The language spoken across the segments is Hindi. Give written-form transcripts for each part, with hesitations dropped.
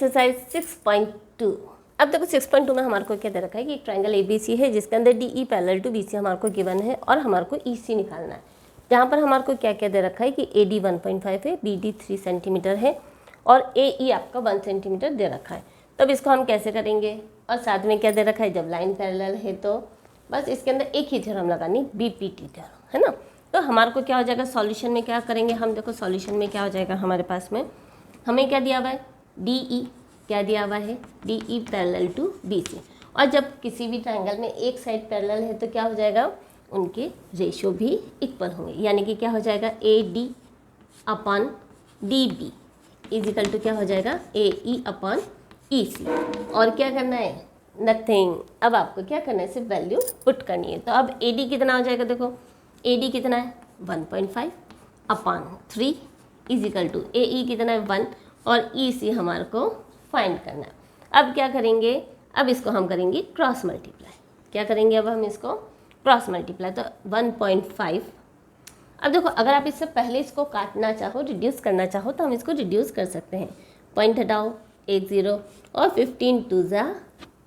एक्सरसाइज 6.2। अब देखो 6.2 में हमारे को क्या दे रखा है कि एक ट्रायंगल ABC है जिसके अंदर DE पैरेलल टू BC हमारे को गिवन है और हमारे को EC निकालना है। जहाँ पर हमारे को क्या क्या दे रखा है कि AD 1.5 है, BD 3 सेंटीमीटर है और AE आपका 1 सेंटीमीटर दे रखा है। तब इसको हम कैसे करेंगे, और साथ में क्या दे रखा है, जब लाइन पैरेलल है तो बस इसके अंदर एक ही थ्योरम लगानी, BPT थ्योरम, है ना। तो हमारे को क्या हो जाएगा, सॉल्यूशन में क्या करेंगे हम, देखो सॉल्यूशन में क्या हो जाएगा हमारे पास में, हमें क्या दिया हुआ है, DE क्या दिया हुआ है, DE पैरेलल टू BC। और जब किसी भी ट्रायंगल में एक साइड पैरेलल है तो क्या हो जाएगा, उनके रेशियो भी इक्वल होंगे, यानी कि क्या हो जाएगा AD upon DB is equal to क्या हो जाएगा AE अपॉन EC। और क्या करना है, नथिंग, अब आपको क्या करना है, सिर्फ वैल्यू पुट करनी है। तो अब AD कितना हो जाएगा, देखो AD कितना है 1.5 अपॉन 3 इजिकल टू AE कितना है 1 और EC हमारे को फाइंड करना है। अब क्या करेंगे, अब इसको हम करेंगे क्रॉस मल्टीप्लाई। क्या करेंगे अब हम इसको क्रॉस मल्टीप्लाई, तो 1.5। अब देखो अगर आप इससे पहले इसको काटना चाहो, रिड्यूस करना चाहो तो हम इसको रिड्यूस कर सकते हैं। पॉइंट हटाओ, 1 0 और 15 2 ज़ा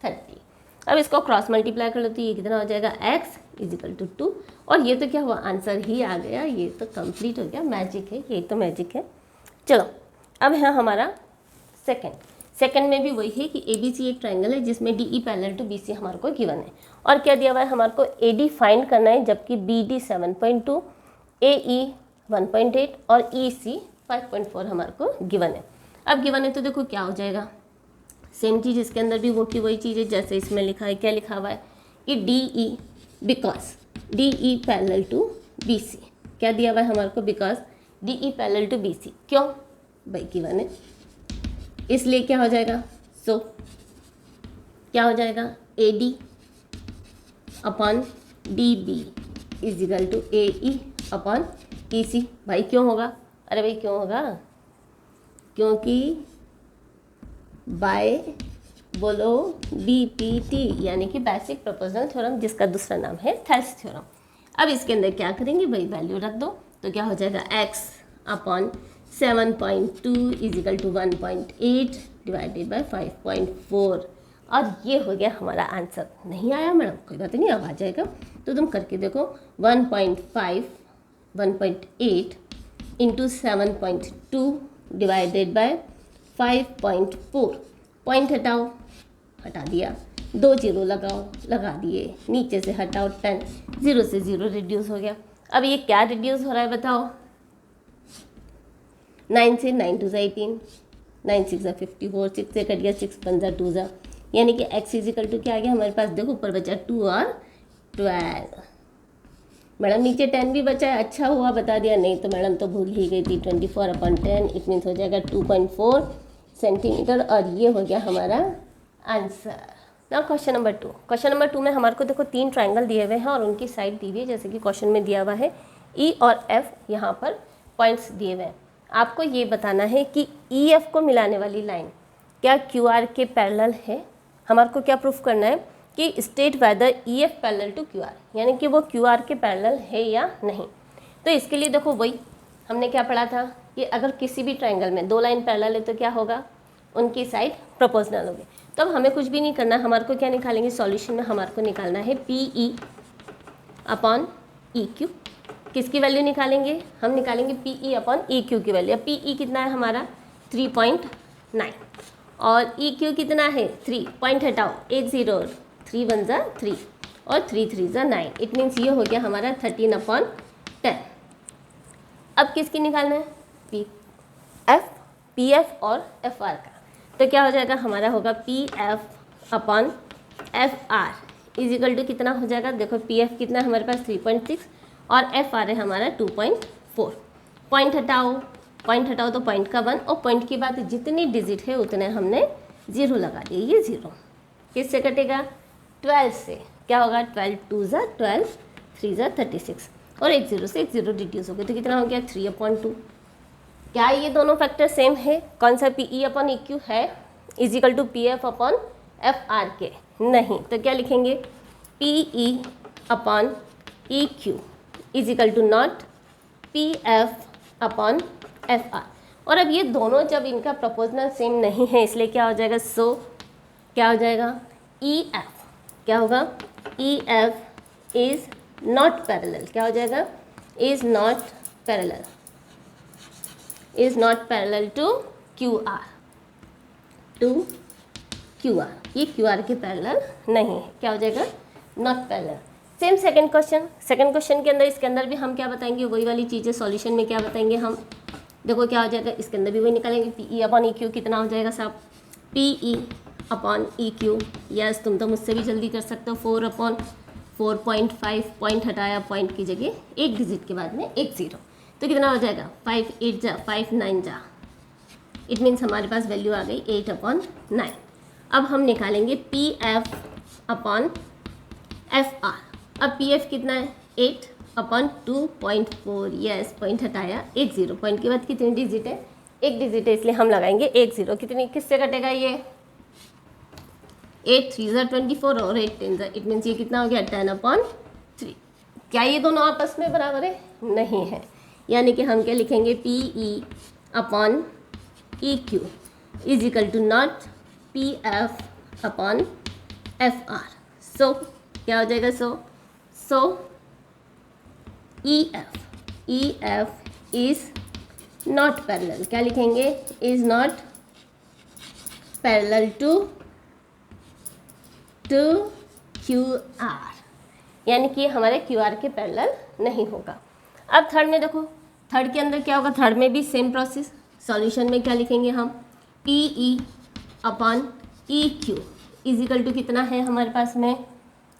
30। अब इसको क्रॉस मल्टीप्लाई कर लो तो ये कितना हो जाएगा x इजिकल टू 2। और ये तो क्या हुआ, आंसर ही आ गया, ये तो कंप्लीट हो गया, मैजिक है, ये तो मैजिक है। चलो अब है हमारा सेकंड में भी वही है कि ABC एक ट्रायंगल है जिसमें DE पैरेलल टू BC हमारे को गिवन है। और क्या दिया हुआ है, हमारे को AD फाइंड करना है, जबकि BD 7.2, AE 1.8 और EC 5.4 हमारे को गिवन है। अब गिवन है तो देखो क्या हो जाएगा, सेम चीज़ इसके अंदर भी वो की वही चीज़ है जैसे इसमें लिखा है। क्या लिखा हुआ है कि DE because DE parallel to BC, क्या दिया हुआ है हमारे को, because DE parallel to BC, क्यों भाई गिवन है इसलिए क्या हो जाएगा, सो क्या हो जाएगा AD upon DB is equal to AE upon EC। भाई क्यों होगा, अरे भाई क्यों होगा, क्योंकि बाय बोलो BPT यानी कि बेसिक प्रोपोर्शनल थ्योरम, जिसका दूसरा नाम है थेल्स थ्योरम। अब इसके अंदर क्या करेंगे भाई, वैल्यू रख दो तो क्या हो जाएगा x upon 7.2 is equal to 1.8 divided by 5.4। और ये हो गया हमारा आंसर। नहीं आया मैडम, कोई बात नहीं, अब आ जाएगा। तो तुम करके देखो 1.5 1.8 इंटू 7.2 डिवाइडेड बाय 5.4। पॉइंट हटाओ, हटा दिया, 2 0 लगाओ, लगा दिए, नीचे से हटाओ 10, 0 से 0 रिड्यूस हो गया। अब ये क्या रिड्यूस हो रहा है बताओ, 9 से 9 2 18, 9 6 54, 6 से कट गया 6 5 2 ज़ा, यानी कि x इजिकल टू क्या आ गया हमारे पास, देखो ऊपर बचा 2 और 12। मैडम नीचे 10 भी बचा है, अच्छा हुआ बता दिया, नहीं तो मैडम तो भूल ही गई थी। 24 अपॉन 10 इट मीन्स हो जाएगा 2.4 सेंटीमीटर। और ये हो गया हमारा आंसर। ना क्वेश्चन नंबर 2। क्वेश्चन नंबर 2 में हमारे को देखो 3 ट्रायंगल दिए हुए हैं और उनकी साइड दी हुई है, जैसे कि क्वेश्चन में दिया हुआ है E और F, यहाँ पर पॉइंट्स दिए हुए हैं। आपको ये बताना है कि EF को मिलाने वाली लाइन क्या QR के पैरेलल है। हमारे को क्या प्रूफ करना है कि state whether EF parallel to QR, यानी कि वो QR के पैरेलल है या नहीं। तो इसके लिए देखो वही हमने क्या पढ़ा था कि अगर किसी भी ट्रायंगल में 2 लाइन पैरेलल है तो क्या होगा, उनकी साइड प्रोपोर्शनल होगी। तो अब हमें कुछ भी नहीं करना, हमारे को क्या निकालेंगे, सॉल्यूशन में हमारे को निकालना है PE अपॉन EQ। किसकी वैल्यू निकालेंगे, हम निकालेंगे PE अपॉन EQ की वैल्यू। PE कितना है हमारा 3.9 और EQ कितना है 3, पॉइंट हटाओ, 1 0, 3 1 ज़ा 3 और 3 3 ज़ा 9, इट मीन्स ये हो गया हमारा 13 अपॉन 10। अब किसकी निकालना है, PF और FR का। तो क्या हो जाएगा, हमारा होगा PF upon FR is equal to कितना हो जाएगा, देखो PF कितना है हमारे पास 3.6 और FR है हमारा 2.4। पॉइंट हटाओ तो पॉइंट का 1 और पॉइंट की बात जितनी डिजिट है उतने हमने 0 लगा दिए। ये 0 किससे कटेगा, 12 से। क्या होगा, 12 2 ज़ा 12, 3 ज़ा 36 और 1 0 से 1 0 रिड्यूस हो गया तो कितना हो गया 3/2। क्या ये दोनों फैक्टर सेम है, कौन सा PE अपॉन EQ है is equal to PF upon FR के, नहीं। तो क्या लिखेंगे, PE upon EQ is equal to not PF upon FR। और अब ये दोनों जब इनका प्रोपोर्शनल सेम नहीं है, इसलिए क्या हो जाएगा, सो क्या हो जाएगा, ई एफ क्या होगा, E F is not parallel, क्या हो जाएगा, is not parallel, is not parallel to Q R, to Q R, ये क्यू आर के पैरेलल नहीं है, क्या हो जाएगा, not parallel. Same second question के अंदर, इसके अंदर भी हम क्या बताएंगे, वही वाली चीज़ें, सॉल्यूशन में क्या बताएंगे हम, देखो क्या हो जाएगा, इसके अंदर भी वही निकालेंगे, P E upon E Q कितना हो जाएगा साहब, P E upon E Q, yes तुम तो मुझसे भी जल्दी कर सकते हो, 4/4.5, पॉइंट हटाया, पॉइंट की जगह एक डिजिट के बाद में एक जीरो, तो कितना हो जाएगा, 5 8 जा 5 9 जा, इट मीन्स हमारे पास वैल्यू आ गई 8/9। अब हम निकालेंगे P F upon F R, अब पी एफ कितना है, 8/2.4, यस पॉइंट हटाया एक जीरो, पॉइंट के बाद कितनी डिजिट है, एक डिजिट है, इसलिए हम लगाएंगे एक जीरो, कितनी किससे कटेगा ये, 8 3 ज़ा 24 और 8 10 ज़ा, इट मीन्स ये कितना हो गया, 10/3। क्या ये दोनों आपस में बराबर है, नहीं है, यानी कि हम क्या लिखेंगे, P E upon E Q is equal to not P F upon F R, so क्या हो जाएगा, so E F is not parallel, क्या लिखेंगे, is not parallel to Q R, यानी कि हमारे क्यू आर के पैरेलल नहीं होगा। अब थर्ड में देखो, थर्ड के अंदर क्या होगा, थर्ड में भी सेम प्रोसेस, सॉल्यूशन में क्या लिखेंगे हम, P E upon E Q is equal to कितना है हमारे पास में,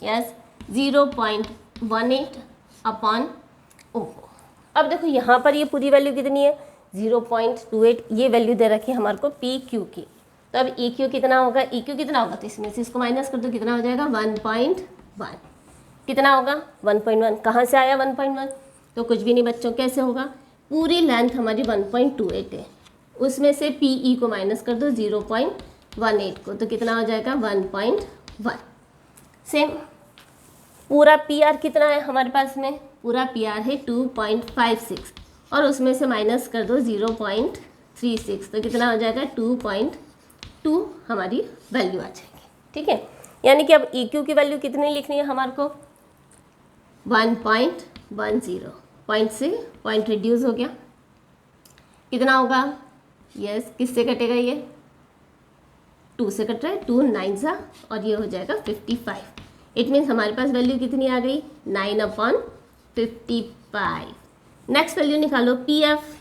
यस 0.18 अपॉन ओ। अब देखो यहाँ पर ये पूरी वैल्यू कितनी है, 0.28, ये वैल्यू दे रखी है हमारे को पी क्यू की, तो अब ई क्यू कितना होगा, ई क्यू कितना होगा, तो इसमें से इसको माइनस कर दो, कितना हो जाएगा, 1.1, कितना होगा, 1.1, कहाँ से आया 1.1, तो कुछ भी नहीं बच्चों, कैसे होगा, पूरी लेंथ हमारी 1.28 है, उसमें से पी ई को माइनस कर दो 0.18 को, तो कितना हो जाएगा 1.1। सेम पूरा पी आर कितना है हमारे पास में, पूरा पी आर है 2.56 और उसमें से माइनस कर दो 0.36, तो कितना हो जाएगा 2.2 हमारी वैल्यू आ जाएगी, ठीक है। यानी कि अब ई क्यू की वैल्यू कितनी लिखनी है हमारे को, 1.10, पॉइंट से पॉइंट रिड्यूस हो गया, कितना होगा, यस किससे कटेगा ये, 2 से कट रहा है, 2 9 ज़ा और ये हो जाएगा 55, इट मीन्स हमारे पास वैल्यू कितनी आ गई, 9/55। नेक्स्ट वैल्यू निकालो, P F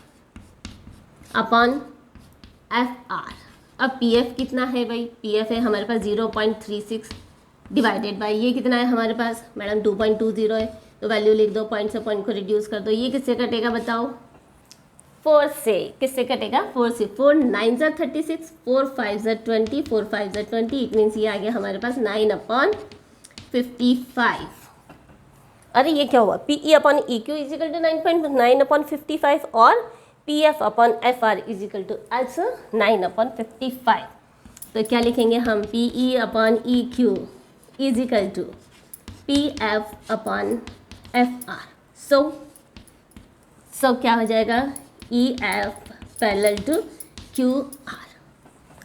upon F R, अब पी एफ कितना है भाई, पी एफ है हमारे पास 0.36 डिवाइडेड बाई ये कितना है हमारे पास, मैडम 2.20 है, तो वैल्यू लिख दो, पॉइंट से पॉइंट को रिड्यूस कर दो, ये किससे कटेगा बताओ, 4 से, किससे कटेगा 4 से, 4 9 ज़ा 36, 4 5 ज़ा 20, 4 5 ज़ा 20, इट मीन्स ये आ गया हमारे पास 9/55। अरे ये क्या हुआ, P E upon E Q is equal to 9/55 और P F upon F R is equal to also 9/55, तो क्या लिखेंगे हम, P E upon E Q is equal to P F upon F R, so क्या हो जाएगा, E F parallel to Q R.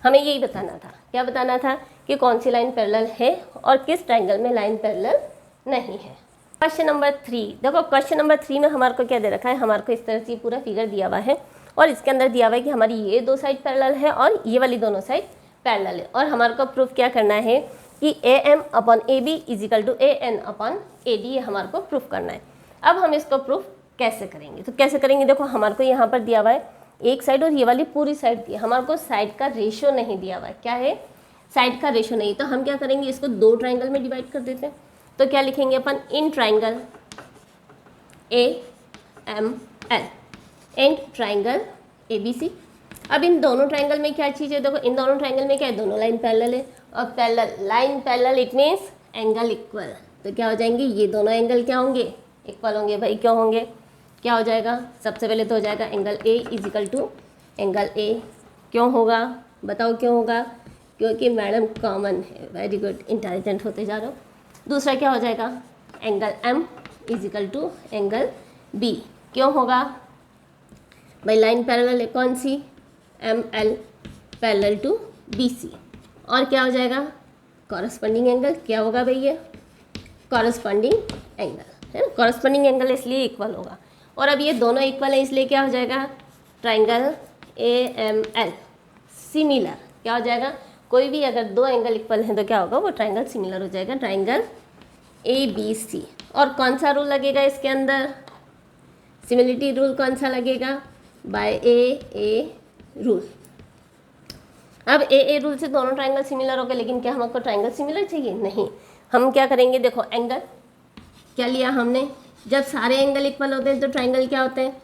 हमें यही बताना था, क्या बताना था, कि कौन सी लाइन पैरेलल है और किस ट्रायंगल में लाइन पैरेलल नहीं है। क्वेश्चन नंबर 3, देखो क्वेश्चन नंबर 3 में हमारे को क्या दे रखा है, हमारे को इस तरह से पूरा फिगर दिया हुआ है और इसके अंदर दिया हुआ है कि हमारी ये दो साइड पैरेलल है और ये वाली दोनों साइड पैरेलल है, और हमारे को प्रूफ क्या करना है कि A M upon A B is equal to A N upon A D, ये हमारे को प्रूफ करना है। अब हम इसको प्रूफ कैसे करेंगे, तो कैसे करेंगे, देखो हमारे को यहाँ पर दिया हुआ है एक साइड और ये वाली पूरी साइड दी है, हमारे को साइड का रेशो नहीं दिया हुआ है, क्या है, साइड का रेशो नहीं, तो हम क्या करेंगे, इसको दो ट्राइंगल में डिवाइड कर देते हैं, तो क्या लिखेंगे अपन, in triangle A M L and triangle A B C. अब इन दोनों ट्राइंगल में क्या चीज़ है, देखो इन दोनों ट्राइंगल में क्या है, दोनों लाइन पैरेलल है, और parallel line parallel it means angle equal, तो क्या हो जाएंगे, ये दोनों एंगल क्या होंगे, इक्वल होंगे भाई, क्यों होंगे, क्या हो जाएगा, सबसे पहले तो हो जाएगा angle A is equal to angle A, क्यों होगा बताओ, क्यों होगा, क्योंकि मैडम कॉमन है, वेरी गुड, इंटेलिजेंट होते जा रहे हो। दूसरा क्या हो जाएगा, angle M is equal to angle B, क्यों होगा भाई, लाइन पैरेलल है, कौन सी, M L parallel to B C, और क्या हो जाएगा कॉरस्पॉन्डिंग एंगल, क्या होगा भाई ये कॉरस्पॉन्डिंग एंगल है ना, कॉरस्पॉन्डिंग एंगल इसलिए इक्वल होगा। और अब ये दोनों इक्वल है इसलिए क्या हो जाएगा triangle A M L similar, क्या हो जाएगा कोई भी अगर दो एंगल इक्वल हैं तो क्या होगा वो ट्राइंगल सिमिलर हो जाएगा, ट्राइंगल ए बी सी। और कौन सा रूल लगेगा इसके अंदर, सिमिलरिटी रूल कौन सा लगेगा, बाय ए रूल। अब ए रूल से दोनों ट्राइंगल सिमिलर हो गए, लेकिन क्या हमको ट्राइंगल सिमिलर चाहिए, नहीं। हम क्या करेंगे, देखो एंगल क्या लिया हमने, जब सारे एंगल इक्वल होते हैं तो ट्राइंगल क्या होते हैं,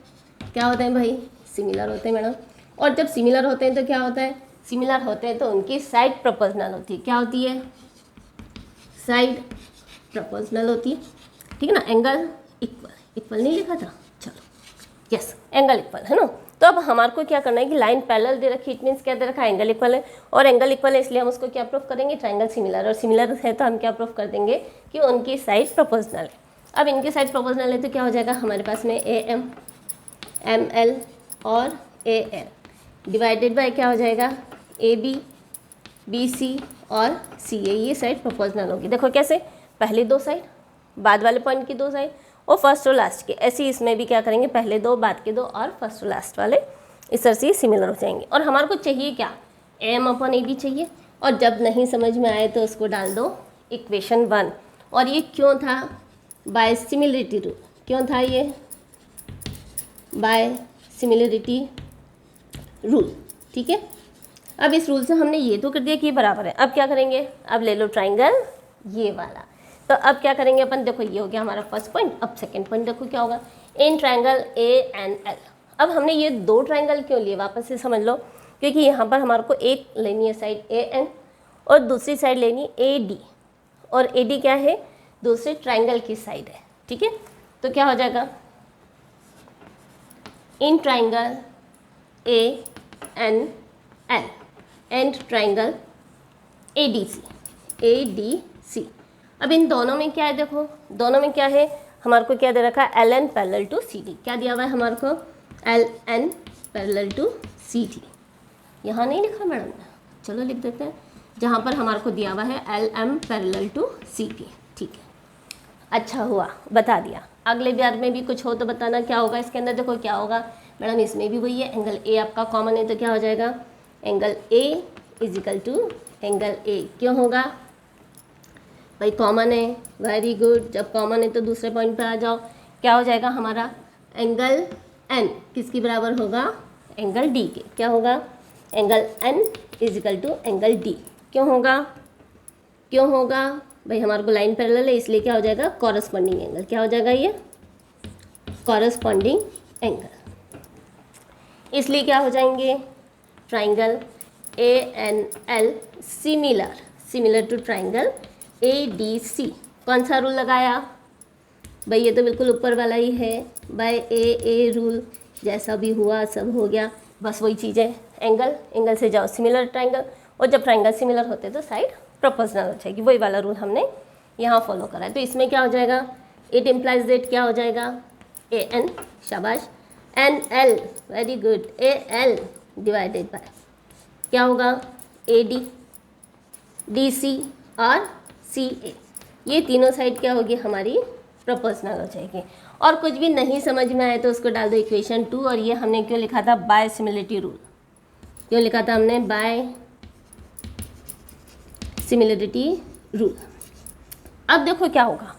क्या होते हैं भाई सिमिलर होते हैं मैडम। और जब सिमिलर होते हैं तो क्या होता है, सिमिलर होते हैं तो उनकी साइड प्रोपोर्शनल होती है, क्या होती है साइड प्रोपोर्शनल होती है, ठीक है ना। एंगल इक्वल नहीं लिखा था, चलो यस एंगल इक्वल है ना। तो अब हमारे को क्या करना है कि लाइन पैरेलल दे रखी, इट मीन्स क्या दे रखा है एंगल इक्वल है, और एंगल इक्वल है इसलिए हम उसको क्या प्रूफ करेंगे ट्राइंगल सिमिलर, और सिमिलर है तो हम क्या प्रूफ कर देंगे कि उनकी साइड प्रोपोर्शनल है। अब इनकी साइड प्रोपोर्शनल है तो क्या हो जाएगा हमारे पास में ए एम एम एल और ए एल डिवाइडेड बाय क्या हो जाएगा ए बी बी सी और सी ए, ये साइड प्रोपोर्शनल होगी। देखो कैसे, पहले दो साइड बाद वाले पॉइंट की दो साइड और फर्स्ट और लास्ट के, ऐसे ही इसमें भी क्या करेंगे पहले दो बाद के दो और फर्स्ट और लास्ट वाले इस तरह से सिमिलर हो जाएंगे। और हमारे को चाहिए क्या एम अपॉन ए बी चाहिए, और जब नहीं समझ में आए तो उसको डाल दो इक्वेशन 1। और ये क्यों था बाय सिमिलरिटी रूल, क्यों था ये बाय सिमिलरिटी रूल, ठीक है। अब इस रूल से हमने ये तो कर दिया कि ये बराबर है। अब क्या करेंगे, अब ले लो ट्राइंगल ये वाला, तो अब क्या करेंगे अपन, देखो ये हो गया हमारा फर्स्ट पॉइंट। अब सेकंड पॉइंट देखो क्या होगा, इन ट्राइंगल ए एंड एल। अब हमने ये दो ट्राइंगल क्यों लिए वापस से समझ लो, क्योंकि यहाँ पर हमारे को एक लेनी है साइड ए एन और दूसरी साइड लेनी ए डी, और ए डी क्या है दूसरे ट्राइंगल की साइड है, ठीक है। तो क्या हो जाएगा in triangle A N L and triangle A D C. अब इन दोनों में क्या है, देखो दोनों में क्या है हमारे को क्या दे रखा है L N parallel to C D, क्या दिया हुआ है हमारे को L N parallel to C D. यहाँ नहीं लिखा मैडम ने, चलो लिख देते हैं, जहाँ पर हमारे को दिया हुआ है L M parallel to C P, ठीक है। अच्छा हुआ बता दिया, अगले बार में भी कुछ हो तो बताना क्या होगा इसके अंदर। देखो क्या होगा मैडम, इसमें भी वही है, एंगल ए आपका कॉमन है तो क्या हो जाएगा angle A is equal to angle A, क्यों होगा भाई कॉमन है, वेरी गुड। जब कॉमन है तो दूसरे पॉइंट पे आ जाओ, क्या हो जाएगा हमारा एंगल एन किसके बराबर होगा एंगल डी के, क्या होगा angle N is equal to angle D, क्यों होगा भाई हमारे को लाइन पैरेलल है इसलिए क्या हो जाएगा कॉरस्पॉन्डिंग एंगल, क्या हो जाएगा ये कॉरस्पॉन्डिंग एंगल, इसलिए क्या हो जाएंगे triangle A N L similar to triangle A D C. कौन सा रूल लगाया भाई, ये तो बिल्कुल ऊपर वाला ही है, बाय ए रूल, जैसा भी हुआ सब हो गया, बस वही चीज़ है। एंगल से जाओ सिमिलर ट्राइंगल, और जब ट्राइंगल सिमिलर होते तो साइड प्रोपोर्शनल हो जाएगी, वही वाला रूल हमने यहाँ फॉलो करा है। तो इसमें क्या हो जाएगा इट इम्प्लाइज दैट क्या हो जाएगा ए एन, शाबाश, N L, very good, A L divided by क्या होगा ए डी डी सी और सी ए, ये तीनों साइड क्या होगी हमारी प्रोपोर्शनल हो जाएगी। और कुछ भी नहीं समझ में आए तो उसको डाल दो इक्वेशन 2। और ये हमने क्यों लिखा था बाय सिमिलरिटी रूल, क्यों लिखा था हमने बाय सिमिलरिटी रूल। अब देखो क्या होगा,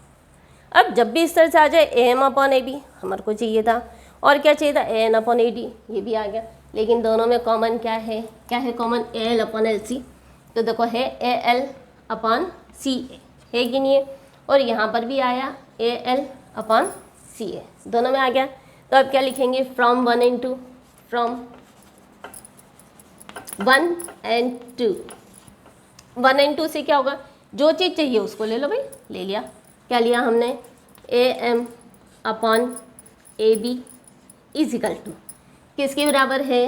अब जब भी इस तरह से आ जाए A M upon A B हमारे को चाहिए था, और क्या चाहिए था A N upon A D, ये भी आ गया, लेकिन दोनों में कॉमन क्या है common A L upon L C. तो देखो है A L upon C A, है कि नहीं है, और यहाँ पर भी आया ए एल अपॉन सी ए, दोनों में आ गया। तो अब क्या लिखेंगे from 1 and 2, from 1 and 2, 1 and 2 से क्या होगा जो चीज़ चाहिए उसको ले लो भाई, ले लिया, क्या लिया हमने A M upon A B is equal to किसके बराबर है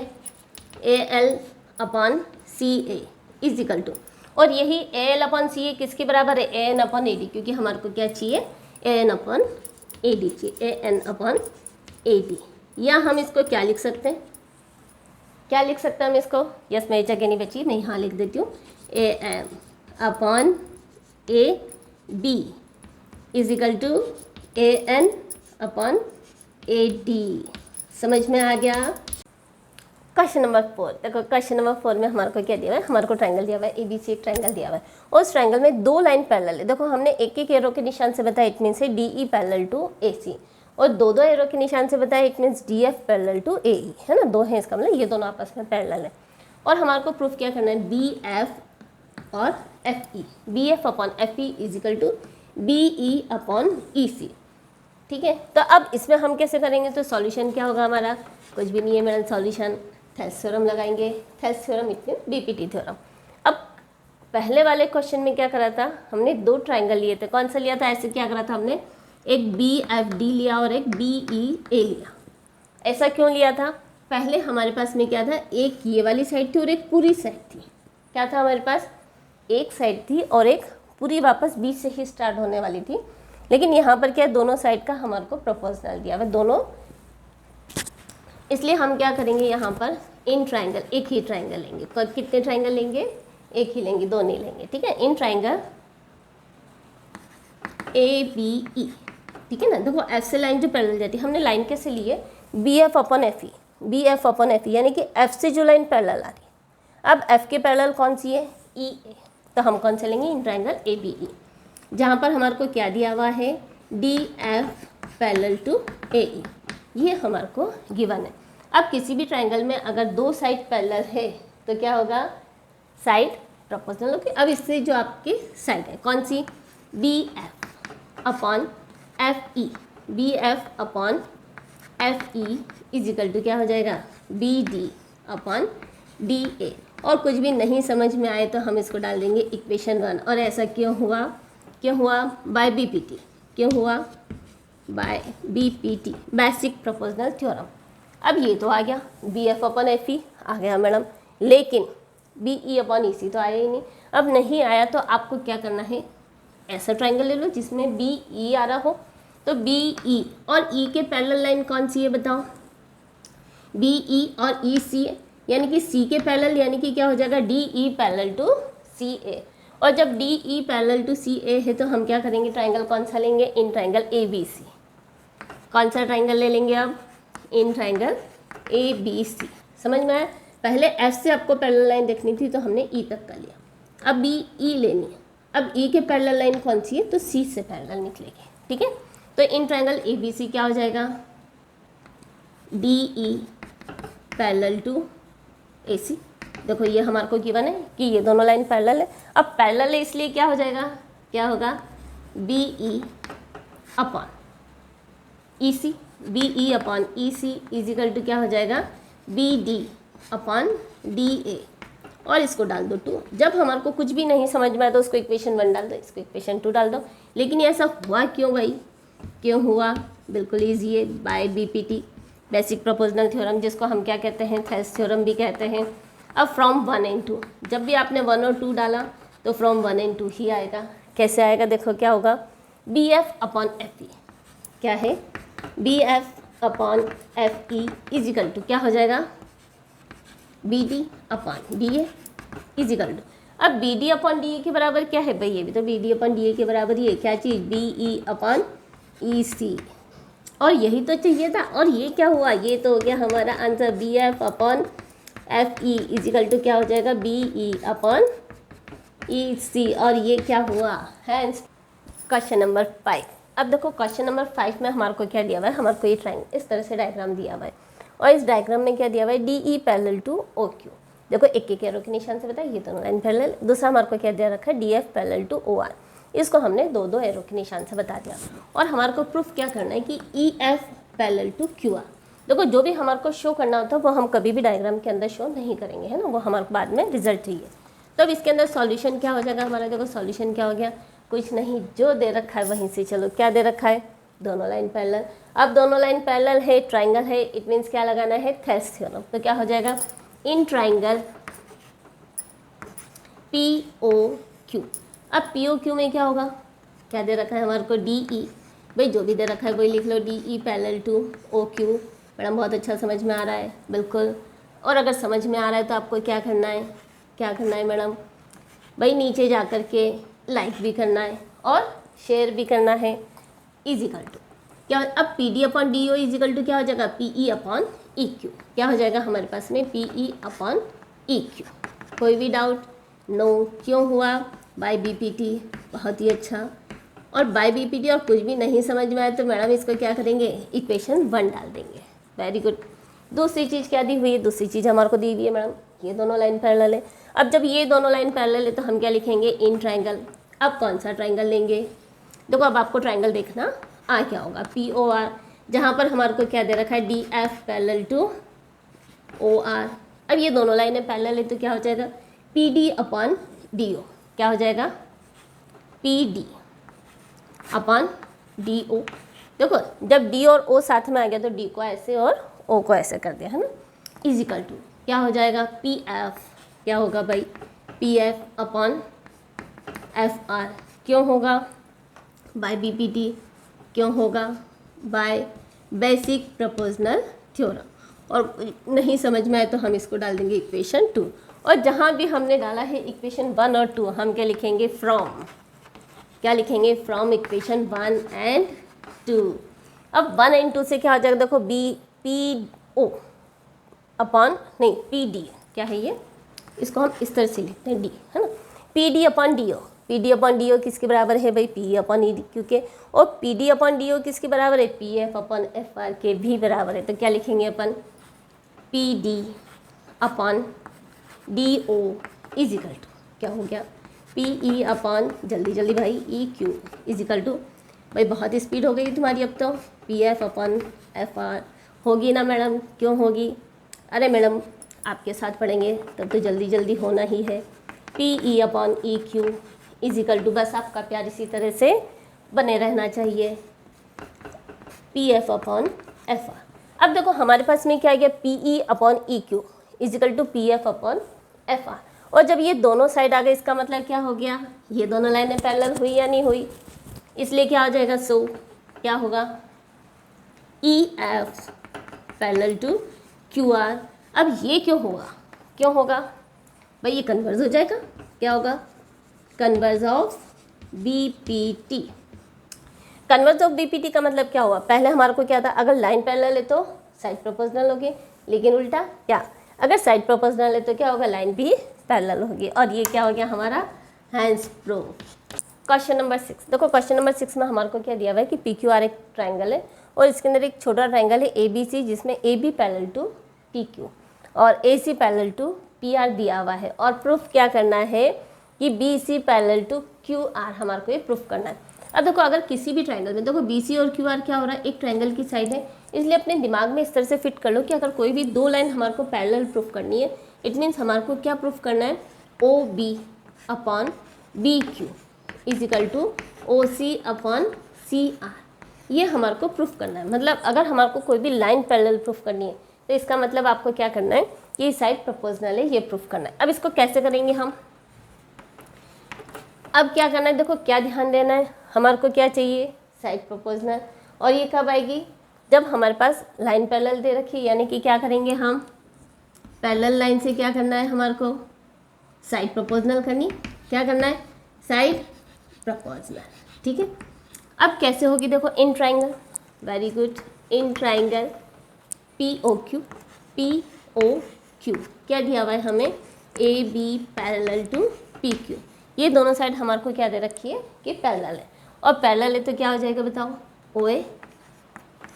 A L upon C A is equal to, और यही ए एल अपॉन सी ए किसके बराबर है ए एन अपॉन ए डी, क्योंकि हमारे को क्या चाहिए ए एन अपॉन ए डी चाहिए, ए एन अपॉन ए डी। या हम इसको क्या लिख सकते हैं क्या लिख सकते हैं हम इसको? यस, मेरी जगह नहीं बची, मैं यहाँ लिख देती हूँ A M upon A B is equal to A N upon A D. समझ में आ गया? क्वेश्चन नंबर 4 देखो, क्वेश्चन नंबर 4 में हमारे को क्या दिया हुआ है? हमारे को ट्रायंगल दिया हुआ है, ए बी सी एक ट्रायंगल दिया हुआ है और उस ट्रायंगल में 2 लाइन पैरेलल है। देखो हमने एक एक एरो के निशान से बताया, इट मीन्स है D E parallel to A C, और 2 एरो के निशान से बताया, it means D F parallel to A E, है ना, 2 है इसका मतलब, ये दोनों आपस में पैरेलल है। और हमारे को प्रूफ क्या करना है? बी एफ और F E, B F upon F E is equal to B E upon E C. ठीक है, तो अब इसमें हम कैसे करेंगे? तो सॉल्यूशन क्या होगा हमारा? कुछ भी नहीं है मेरा सॉल्यूशन, थेल्स थ्योरम लगाएंगे। Thales theorem it mean BPT theorem. अब पहले वाले क्वेश्चन में क्या करा था हमने? 2 ट्रायंगल लिए थे। कौन सा लिया था? ऐसे क्या करा था हमने? एक बी एफ डी लिया और एक बी ई ए लिया। ऐसा क्यों लिया था? पहले हमारे पास में क्या था? एक ये वाली साइड थी और एक पूरी साइड थी। क्या था हमारे पास? एक साइड थी और एक पूरी वापस बीच से ही स्टार्ट होने वाली थी। लेकिन यहाँ पर क्या, दोनों साइड का हमारे को प्रोपोर्शनल दिया हुआ दोनों, इसलिए हम क्या करेंगे यहाँ पर? इन ट्रायंगल, एक ही ट्रायंगल लेंगे। कितने ट्रायंगल लेंगे? एक ही लेंगे, 2 नहीं लेंगे। ठीक है, इन ट्रायंगल ए बी ई। ठीक है ना, देखो एफ से लाइन जो पैरेलल जाती है, हमने लाइन कैसे ली है? B F upon F E, B F upon F E, यानी कि एफ से जो लाइन पैरेलल आ रही है। अब एफ के पैरेलल कौन सी है? ई ए, तो हम कौन सा लेंगे? In triangle A B E, जहाँ पर हमारे को क्या दिया हुआ है? D F parallel to A ई, ये हमारे को गिवन है। अब किसी भी ट्रायंगल में अगर 2 साइड पैरेलल है तो क्या होगा? साइड प्रोपोर्शनल होगी। अब इससे जो आपकी साइड है कौन सी? B F upon F E, B F upon F E is equal to क्या हो जाएगा? B D upon D A. और कुछ भी नहीं समझ में आए तो हम इसको डाल देंगे इक्वेशन 1। और ऐसा क्यों हुआ? क्यों हुआ? By B P T. क्यों हुआ? By B P T, basic proportional theorem. अब ये तो आ गया, B F upon F E आ गया मैडम, लेकिन बी ई अपॉन ई सी तो आया ही नहीं। अब नहीं आया तो आपको क्या करना है? ऐसा ट्रायंगल ले लो जिसमें बी ई आ रहा हो। तो बी ई और ई के पैरेलल लाइन कौन सी है बताओ? बी ई और ई सी है, यानी कि सी के पैरेलल, यानी कि क्या हो जाएगा? D E parallel to C A. और जब D E parallel to C A है तो हम क्या करेंगे? ट्रायंगल कौन सा लेंगे? In triangle A B C. कौन सा ट्रायंगल ले लेंगे अब? In triangle A B C. समझ में आया? पहले एफ से आपको पैरेलल लाइन देखनी थी तो हमने ई तक का लिया, अब बी ई लेनी है। अब ई के पैरेलल लाइन कौन सी है? तो सी से पैरेलल निकलेगी। ठीक है, तो इन ट्रायंगल ए बी सी क्या हो जाएगा? D E parallel to A सी। देखो ये हमारे को गिवन है कि ये दोनों लाइन पैरेलल है। अब पैरेलल है इसलिए क्या हो जाएगा? क्या होगा? B E upon E C, B E upon E C is equal to क्या हो जाएगा? B D upon D A. और इसको डाल दो 2। जब हमारे को कुछ भी नहीं समझ में आया तो उसको इक्वेशन 1 डाल दो, इसको इक्वेशन 2 डाल दो। लेकिन ऐसा हुआ क्यों भाई? क्यों हुआ? बिल्कुल ईजी है, by B P T, basic proportional theorem, जिसको हम क्या कहते हैं? थेल्स थ्योरम भी कहते हैं। अब फ्रॉम 1 एंड 2, जब भी आपने 1 और 2 डाला तो फ्रॉम 1 एंड 2 ही आएगा। कैसे आएगा? देखो क्या होगा? B F upon F E, क्या है? B F upon F E is equal to क्या हो जाएगा? B D upon D A is equal to, अब B D upon D A के बराबर क्या है भाई? ये भी तो B D upon D A के बराबर ही है। क्या चीज़? B E upon E C. और यही तो चाहिए था। और ये क्या हुआ? ये तो हो गया हमारा answer, B F upon F E is equal to क्या हो जाएगा? B E upon E C. और ये क्या हुआ? है क्वेश्चन नंबर 5। अब देखो क्वेश्चन नंबर 5 में हमारे को क्या दिया हुआ है? हमारे को ये ट्रायंगल इस तरह से डायग्राम दिया हुआ है और इस डायग्राम में क्या दिया हुआ है? D E parallel to O Q. देखो एक एक एरो के निशान से बताया, ये दोनों लाइन पैरेलल। दूसरा हमारे को क्या दिया रखा है? D F parallel to O R. इसको हमने 2 एरो के निशान से बता दिया। और हमारे को प्रूफ क्या करना है कि E F parallel to Q R. देखो जो भी हमारे को शो करना होता है वो हम कभी भी डायग्राम के अंदर शो नहीं करेंगे, है ना, वो हमारे बाद में रिजल्ट चाहिए। तो अब इसके अंदर सॉल्यूशन क्या हो जाएगा हमारा? देखो सॉल्यूशन क्या हो गया? कुछ नहीं, जो दे रखा है वहीं से चलो। क्या दे रखा है? दोनों लाइन पैरेलल। अब दोनों लाइन पैरेलल है, ट्रायंगल है, इट मीन्स क्या लगाना है? Thales theorem. तो क्या हो जाएगा? In triangle P O Q. अब पी ओ क्यू में क्या होगा? क्या दे रखा है हमारे को? D E. भाई जो भी दे रखा है वही लिख लो, D E parallel to O Q. Madam बहुत अच्छा समझ में आ रहा है, बिल्कुल। और अगर समझ में आ रहा है तो आपको क्या करना है, क्या करना है मैडम भाई, नीचे जा कर के लाइक भी करना है और शेयर भी करना है। इजिकल टू क्या, अब P D upon D O is equal to क्या हो जाएगा, P E upon E Q. क्या हो जाएगा हमारे पास में, P E upon E Q. कोई भी डाउट? नो। क्यों हुआ, बाय बी पी टी, बहुत ही अच्छा। और बाय बी पी टी और कुछ भी नहीं समझ में आए तो मैडम इसको क्या करेंगे, इक्वेशन 1 डाल देंगे। Very good. दूसरी चीज़ क्या दी हुई है, दूसरी चीज़ हमारे को दी हुई है मैडम, ये दोनों लाइन पैरेलल है। अब जब ये दोनों लाइन पैरेलल है तो हम क्या लिखेंगे, इन ट्रायंगल। अब कौन सा ट्रायंगल लेंगे, देखो अब आपको ट्रायंगल देखना आ क्या होगा, पी ओ आर, जहाँ पर हमारे को क्या दे रखा है, D F parallel to O R. अब ये दोनों लाइनें पैरेलल है तो क्या हो जाएगा, P D upon D O. क्या हो जाएगा, P D upon D O. देखो जब डी और ओ साथ में आ गया तो डी को ऐसे और ओ को ऐसे कर दिया है ना, इजिकल टू क्या हो जाएगा, पी एफ। क्या होगा भाई, P F upon F are. क्यों होगा, बाय बी पी टी। क्यों होगा, बाय बेसिक प्रोपोर्शनल थ्योरम। और नहीं समझ में आए तो हम इसको डाल देंगे इक्वेशन 2। और जहाँ भी हमने डाला है इक्वेशन 1 और 2 हम क्या लिखेंगे, फ्रॉम। क्या लिखेंगे, फ्रॉम इक्वेशन 1 एंड 2। अब 1 एंड 2 से क्या हो जाएगा, देखो बी पी ओ अपॉन नहीं पी डी, क्या है ये, इसको हम इस तरह से लिखते हैं डी, है ना, P D upon D O. P D upon D O किसके बराबर है भाई, P upon E D Q के। और P D upon D O किसके बराबर है, P F upon F R के भी बराबर है। तो क्या लिखेंगे अपन, P D upon D O is equal to क्या हो गया, पी ई अपॉन जल्दी जल्दी भाई ई क्यू इजिकल टू, भाई बहुत स्पीड हो गई तुम्हारी अब तो, P F upon F are. होगी ना मैडम, क्यों होगी, अरे मैडम आपके साथ पढ़ेंगे तब तो जल्दी जल्दी होना ही है। P E upon E Q is equal to, बस आपका प्यार इसी तरह से बने रहना चाहिए, P F upon F R. अब देखो हमारे पास में क्या आ गया, P E upon E Q is equal to P F upon F R. और जब ये दोनों साइड आ गए इसका मतलब क्या हो गया, ये दोनों लाइनें पैरेलल हुई या नहीं हुई, इसलिए क्या हो जाएगा, सो क्या होगा, E F parallel to Q R. अब ये क्यों होगा, क्यों होगा भाई, ये कन्वर्ज हो जाएगा। क्या होगा, converse of B P T. Converse of B P T का मतलब क्या हुआ, पहले हमारे को क्या था, अगर लाइन पैरेलल है तो साइड प्रोपोर्शनल होगी, लेकिन उल्टा क्या, अगर साइड प्रोपोर्शनल है तो क्या होगा, लाइन भी पैरेलल होगी। और ये क्या हो गया हमारा, हैंस प्रूफ। क्वेश्चन नंबर 6 देखो, क्वेश्चन नंबर 6 में हमारे को क्या दिया हुआ है कि पी क्यू आर एक ट्रायंगल है और इसके अंदर एक छोटा ट्रायंगल है ए बी सी, जिसमें A B parallel to P Q और A C parallel to P R दिया हुआ है। और प्रूफ क्या करना है कि B C parallel to Q R, हमारे को ये प्रूफ करना है। अब देखो अगर किसी भी ट्रायंगल में, देखो बी सी और क्यू आर क्या हो रहा है, एक ट्रायंगल की साइड है, इसलिए अपने दिमाग में इस तरह से फिट कर लो कि अगर कोई भी दो लाइन हमारे को पैरेलल प्रूफ करनी है, इट मीन्स हमारे को क्या प्रूफ करना है, O B upon B Q is equal to O C upon C R. ये हमारे को प्रूफ करना है। मतलब अगर हमारे को कोई भी लाइन पैरेलल प्रूफ करनी है तो इसका मतलब आपको क्या करना है, ये साइड प्रोपोर्शनल है, ये प्रूफ करना है। अब इसको कैसे करेंगे हम, अब क्या करना है, देखो क्या ध्यान देना है, हमारे को क्या चाहिए, साइड प्रोपोर्शनल। और ये कब आएगी, जब हमारे पास लाइन पैरेलल दे रखी है, यानी कि क्या करेंगे हम, पैरेलल लाइन से क्या करना है हमारे को, साइड प्रोपोर्शनल करनी। क्या करना है, साइड प्रोपोर्शनल, ठीक है। अब कैसे होगी, देखो in triangle, very good, in triangle P O Q, P O Q क्या दिया हुआ है हमें, A B parallel to P Q. ये दोनों साइड हमारे को क्या दे रखी है कि पैरेलल है, और पैरेलल है तो क्या हो जाएगा बताओ, O A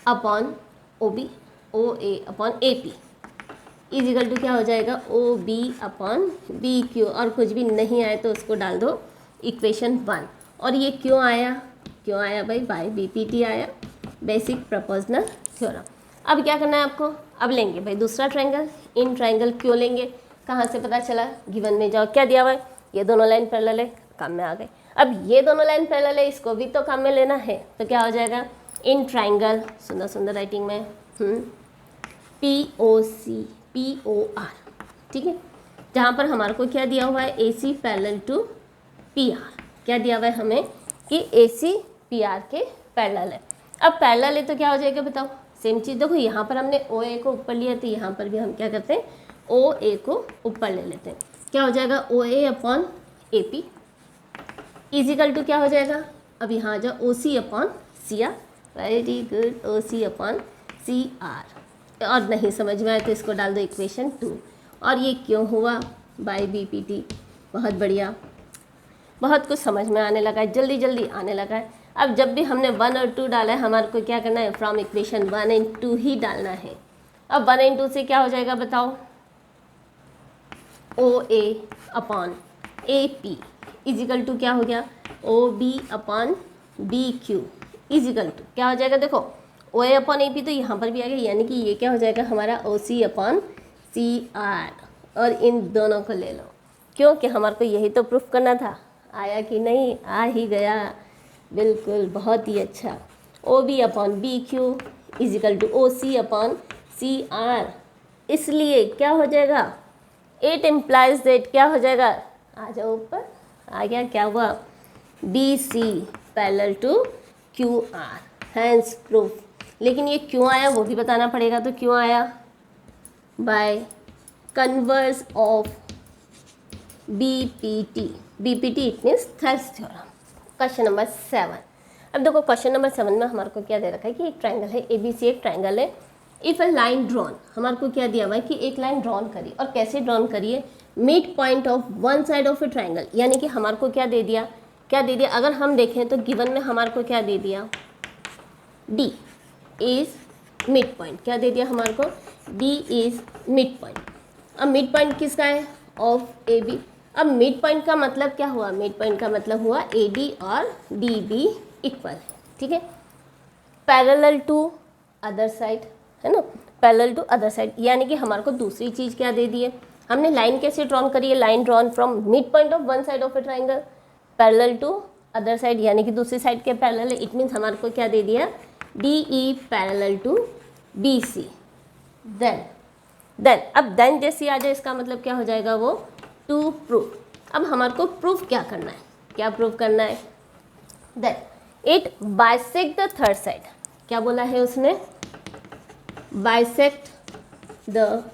upon O B, O A upon A P is equal to क्या हो जाएगा, O B upon B Q. और कुछ भी नहीं आए तो उसको डाल दो इक्वेशन 1। और ये क्यों आया, क्यों आया भाई, बाय बी पी टी आया, बेसिक प्रोपोर्शनल थ्योरम। अब क्या करना है आपको, अब लेंगे भाई दूसरा ट्रायंगल, इन ट्रायंगल क्यों लेंगे, कहाँ से पता चला, गिवन में जाओ, क्या दिया हुआ है, ये दोनों लाइन पैरेलल है, काम में आ गए। अब ये दोनों लाइन पैरेलल है, इसको भी तो काम में लेना है, तो क्या हो जाएगा, इन ट्रायंगल, सुंदर सुंदर राइटिंग में, P O C P O R, ठीक है, जहाँ पर हमारे को क्या दिया हुआ है, A C parallel to P R. क्या दिया हुआ है हमें कि ए सी पी आर के पैरेलल है। अब पैरेलल है तो क्या हो जाएगा बताओ, सेम चीज़ देखो, यहाँ पर हमने ओ ए को ऊपर लिया तो यहाँ पर भी हम क्या करते हैं, ओ ए को ऊपर ले लेते हैं। क्या हो जाएगा, O A upon A P is equal to क्या हो जाएगा, अब यहाँ आ जाओ O C upon C R. Very good, O C upon C R. और नहीं समझ में आए तो इसको डाल दो इक्वेशन 2। और ये क्यों हुआ, बाय बी पी टी। बहुत बढ़िया, बहुत कुछ समझ में आने लगा है, जल्दी जल्दी आने लगा है। अब जब भी हमने 1 और 2 डाला है, हमारे को क्या करना है, फ्रॉम इक्वेशन 1 एंड 2 ही डालना है। अब 1 एंड 2 से क्या हो जाएगा बताओ, O A upon A P is equal to क्या हो गया, O B upon B Q is equal to क्या हो जाएगा, देखो ओ ए अपॉन ए पी तो यहाँ पर भी आ गया, यानी कि ये क्या हो जाएगा हमारा ओ सी अपॉन सी आर। और इन दोनों को ले लो, क्योंकि हमारे को यही तो प्रूफ करना था। आया कि नहीं, आ ही गया, बिल्कुल, बहुत ही अच्छा। O B upon B Q is equal to O C upon C R. इसलिए क्या हो जाएगा, इट इम्प्लाइज दैट क्या हो जाएगा, आ जाओ ऊपर, आ गया, क्या हुआ, B C parallel to Q R, hence proof. लेकिन ये क्यों आया वो भी बताना पड़ेगा, तो क्यों आया, bye converse of BPT. BPT it means Thales theorem. Question number 7। अब देखो क्वेश्चन नंबर 7 में हमारे को क्या दे रखा है कि एक ट्रायंगल है, एबीसी एक ट्रायंगल है। इफ़ अ लाइन ड्रॉन, हमारे को क्या दिया हुआ है कि एक लाइन ड्रॉन करी, और कैसे ड्रॉन करिए, mid point of one side of A triangle. यानी कि हमारे को क्या दे दिया, क्या दे दिया, अगर हम देखें तो गिवन में हमारे को क्या दे दिया, डी इज मिड पॉइंट। क्या दे दिया हमारे को, डी इज मिड पॉइंट। अब मिड पॉइंट किसका है, ऑफ ए बी। अब मिड पॉइंट का मतलब क्या हुआ, मिड पॉइंट का मतलब हुआ ए डी और डी बी इक्वल है, ठीक है। पैरेलल टू अदर साइड है ना, पैरेलल टू अदर साइड, यानी कि हमारे को दूसरी चीज़ क्या दे दी है, हमने लाइन कैसे ड्रॉन करी है, line drawn from mid point of one side of a triangle parallel to other side, यानी कि दूसरी साइड के पैरेलल है। इट मीन्स हमारे को क्या दे दिया, D E parallel to B C. Then अब देन जैसी आ जाए, इसका मतलब क्या हो जाएगा वो, टू प्रूफ। अब हमारे को प्रूफ क्या करना है, क्या प्रूफ करना है, then it bisect the third side. क्या बोला है उसने, बाइसेक्ट द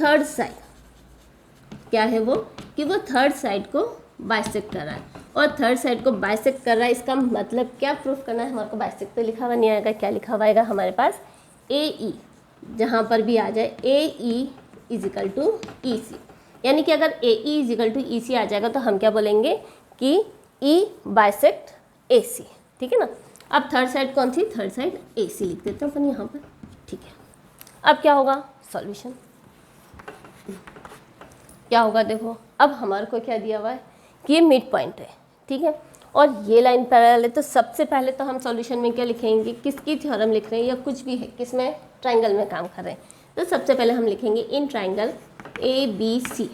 थर्ड साइड। क्या है वो, कि वो थर्ड साइड को बाइसेक्ट कर रहा है, और थर्ड साइड को बाइसेक्ट कर रहा है, इसका मतलब क्या प्रूफ करना है हमारे को, बाइसेक्ट तो लिखा हुआ नहीं आएगा, क्या लिखा हुआ आएगा हमारे पास, ए ई, जहाँ पर भी आ जाए ए ई इजिकल टू ई सी। यानी कि अगर ए ई इजिकल टू ई सी आ जाएगा तो हम क्या बोलेंगे कि ई बाइसेक्ट ए सी, ठीक है ना। अब थर्ड साइड कौन सी, थर्ड साइड ए सी लिख देते हैं अपन यहाँ पर, ठीक है। अब क्या होगा, सॉल्यूशन क्या होगा, देखो अब हमारे को क्या दिया हुआ है कि ये मिड पॉइंट है, ठीक है, और ये लाइन पैरेलल है। तो सबसे पहले तो हम सॉल्यूशन में क्या लिखेंगे, किसकी थ्योरम लिख रहे हैं या कुछ भी है, किसमें, ट्राइंगल में काम कर रहे हैं। तो सबसे पहले हम लिखेंगे इन ट्राइंगल ए बी सी।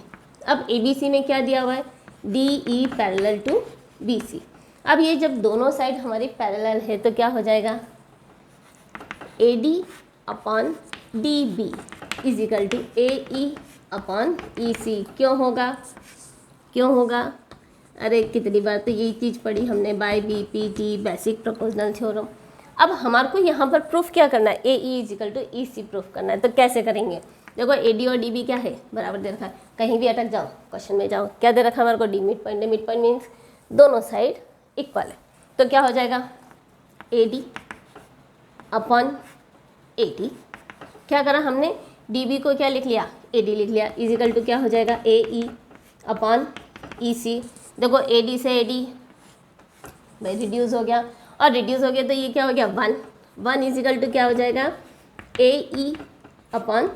अब ए बी सी में क्या दिया हुआ है, D E parallel to B C. अब ये जब दोनों साइड हमारी पैरेलल है तो क्या हो जाएगा, A D upon D B is equal to A E upon E C. क्यों होगा, क्यों होगा, अरे कितनी बार तो यही चीज़ पढ़ी हमने, by B P T basic proportional theorem. अब हमारे को यहाँ पर प्रूफ क्या करना है, A E is equal to E C proof करना है। तो कैसे करेंगे, देखो ए डी और डी बी क्या है, बराबर दे रखा है, कहीं भी अटक जाओ क्वेश्चन में जाओ, क्या दे रखा है हमारे को, डी मिड पॉइंट है। मिड पॉइंट मीन्स दोनों साइड इक्वल है, तो क्या हो जाएगा, A D upon A D. क्या करा हमने, डी बी को क्या लिख लिया, ए डी लिख लिया, इजिकल टू क्या हो जाएगा, ए ई अपॉन ई सी। देखो ए डी से ए डी भाई रिड्यूस हो गया, और रिड्यूस हो गया तो ये क्या हो गया, वन। वन इजिकल टू क्या हो जाएगा, ए ई अपॉन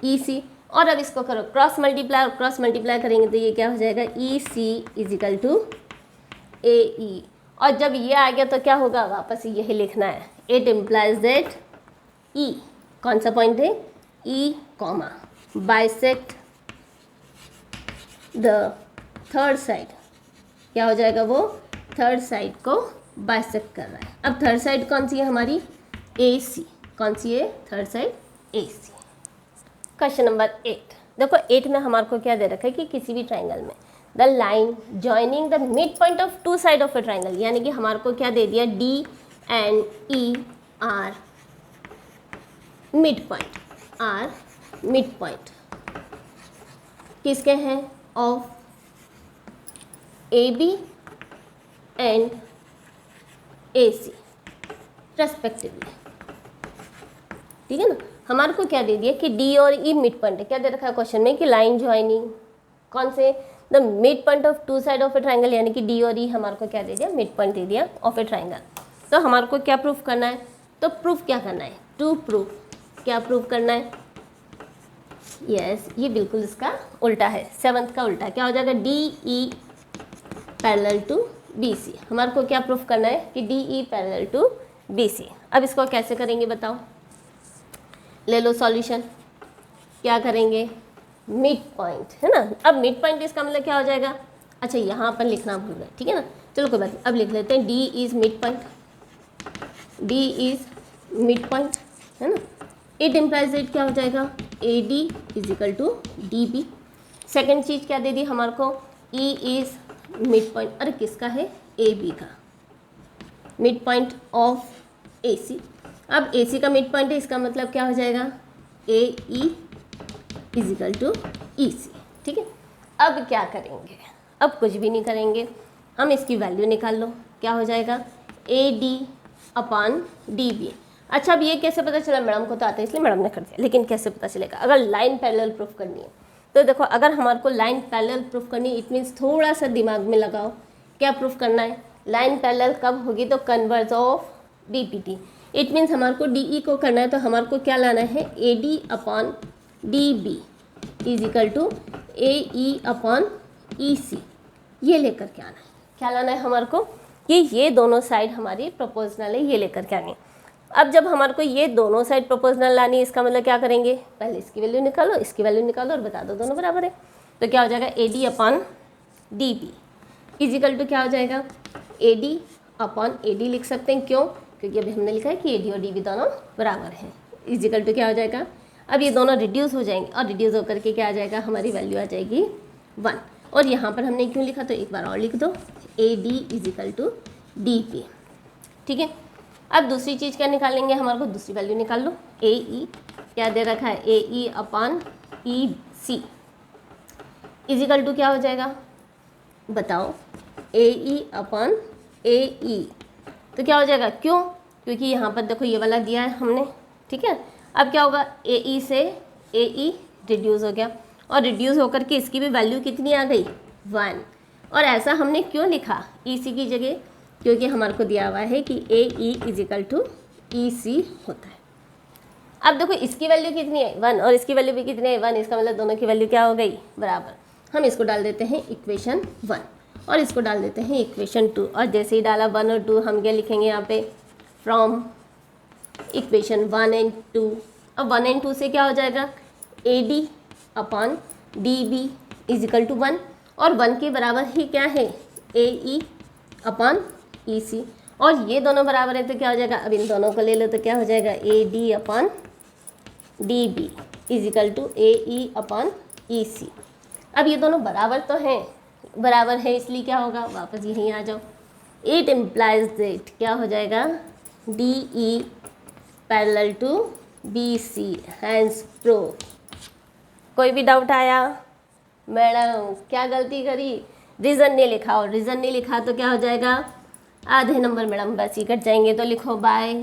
ई सी। और अब इसको करो क्रॉस मल्टीप्लाई, और क्रॉस मल्टीप्लाई करेंगे तो ये क्या हो जाएगा, ई सी इजिकल टू ए ई। और जब ये आ गया तो क्या होगा, वापस यही लिखना है, इट इम्प्लाइज दैट ई, कौन सा पॉइंट है, E comma bisect the third side. क्या हो जाएगा वो, थर्ड साइड को बाइसेक्ट कर रहा है। अब थर्ड साइड कौन सी है हमारी, ए सी। कौन सी है, थर्ड साइड ए सी। क्वेश्चन नंबर 8, देखो 8 में हमारे को क्या दे रखा है कि किसी भी ट्राइंगल में the line joining the mid point of two side of a triangle, यानी कि हमारे को क्या दे दिया, D and E are mid point are mid point किसके हैं, of A B and A C respectively. ठीक है ना, हमारे को क्या दे दिया कि डी और ई मिड पॉइंट है। क्या दे रखा है क्वेश्चन में कि लाइन ज्वाइनिंग कौन से, the mid point of two side of a triangle, यानी कि डी और ई हमारे को क्या दे दिया, मिड पॉइंट दे दिया ऑफ ए ट्राइंगल। तो हमारे को क्या प्रूफ करना है, तो प्रूफ क्या करना है, टू प्रूफ, क्या प्रूफ करना है, यस ये बिल्कुल इसका उल्टा है, सेवंथ का उल्टा क्या हो जाएगा, D E parallel to B C. हमारे को क्या प्रूफ करना है कि D E parallel to B C. अब इसको कैसे करेंगे बताओ, ले लो सॉल्यूशन, क्या करेंगे, मिड पॉइंट है ना। अब मिड पॉइंट इसका मतलब क्या हो जाएगा, अच्छा यहाँ पर लिखना भूल गए, ठीक है ना, चलो कोई बात नहीं, अब लिख लेते हैं D is mid point, D is mid point है ना। इट इम्प्लाइज इट क्या हो जाएगा, A D is equal to D B. Second चीज़ क्या दे दी हमारे को, ई इज़ मिड पॉइंट, अरे किसका है, ए बी का, मिड पॉइंट ऑफ ए सी। अब ए सी का मिड पॉइंट है, इसका मतलब क्या हो जाएगा, ए ई is equal to E C. ठीक है, अब क्या करेंगे, अब कुछ भी नहीं करेंगे, हम इसकी वैल्यू निकाल लो, क्या हो जाएगा, A D upon D B. अच्छा अब ये कैसे पता चला, मैडम को तो आता है इसलिए मैडम ने कर दिया, लेकिन कैसे पता चलेगा, अगर लाइन पैरेलल प्रूफ करनी है तो देखो, अगर हमारे को लाइन पैरेलल प्रूफ करनी है, इट मीन्स थोड़ा सा दिमाग में लगाओ, क्या प्रूफ करना है, लाइन पैरेलल कब होगी, तो converse of D P T. It means हमारे को डी ई को करना है, तो हमारे को क्या लाना है, A D upon D B is equal to A E upon E C, ये लेकर के आना है। क्या लाना है हमारे को, ये दोनों साइड हमारी प्रोपोर्शनल है, ये लेकर के आनी है। अब जब हमारे को ये दोनों साइड प्रोपोर्शनल लानी है, इसका मतलब क्या करेंगे, पहले इसकी वैल्यू निकालो, इसकी वैल्यू निकालो और बता दो दोनों बराबर है। तो क्या हो जाएगा, A D upon D B is equal to क्या हो जाएगा, A D upon A D लिख सकते हैं, क्यों, क्योंकि अभी हमने लिखा है कि ए डी और डी बी दोनों बराबर हैं। इजिकल टू क्या हो जाएगा, अब ये दोनों रिड्यूस हो जाएंगे और रिड्यूस होकर के क्या आ जाएगा, हमारी वैल्यू आ जाएगी 1। और यहाँ पर हमने क्यों लिखा, तो एक बार और लिख दो, A D equal to D P. ठीक है, अब दूसरी चीज़ क्या निकालेंगे, हमारे को दूसरी वैल्यू निकाल लो, ए ई क्या दे रखा है, A E upon E C is equal to क्या हो जाएगा, बताओ, ए ई अपॉन ए ई, तो क्या हो जाएगा, क्यों, क्योंकि यहाँ पर देखो ये वाला दिया है हमने। ठीक है, अब क्या होगा, ए ई से ए ई रिड्यूस हो गया और रिड्यूस होकर के इसकी भी वैल्यू कितनी आ गई, 1। और ऐसा हमने क्यों लिखा ई सी की जगह, क्योंकि हमारे को दिया हुआ है कि ए ई इजिकल टू ई सी होता है। अब देखो इसकी वैल्यू कितनी है, 1 और इसकी वैल्यू भी कितनी है, 1, इसका मतलब दोनों की वैल्यू क्या हो गई, बराबर। हम इसको डाल देते हैं इक्वेशन 1 और इसको डाल देते हैं इक्वेशन 2, और जैसे ही डाला 1 और 2 हम क्या लिखेंगे यहाँ पे, फ्रॉम इक्वेशन 1 एंड 2। अब 1 एंड 2 से क्या हो जाएगा, A D upon D B is equal to 1, और 1 के बराबर ही क्या है, A E upon E C, और ये दोनों बराबर है तो क्या हो जाएगा, अब इन दोनों को ले लो तो क्या हो जाएगा, A D upon D B is equal to A E upon E C. अब ये दोनों बराबर तो हैं, बराबर है इसलिए क्या होगा, वापस यहीं आ जाओ, इट इम्प्लाइज दैट क्या हो जाएगा, D E parallel to B C, hence proof. कोई भी डाउट आया, मैडम क्या गलती करी, रीज़न नहीं लिखा, और रीज़न नहीं लिखा तो क्या हो जाएगा, आधे नंबर मैडम बस ही कट जाएंगे। तो लिखो बाय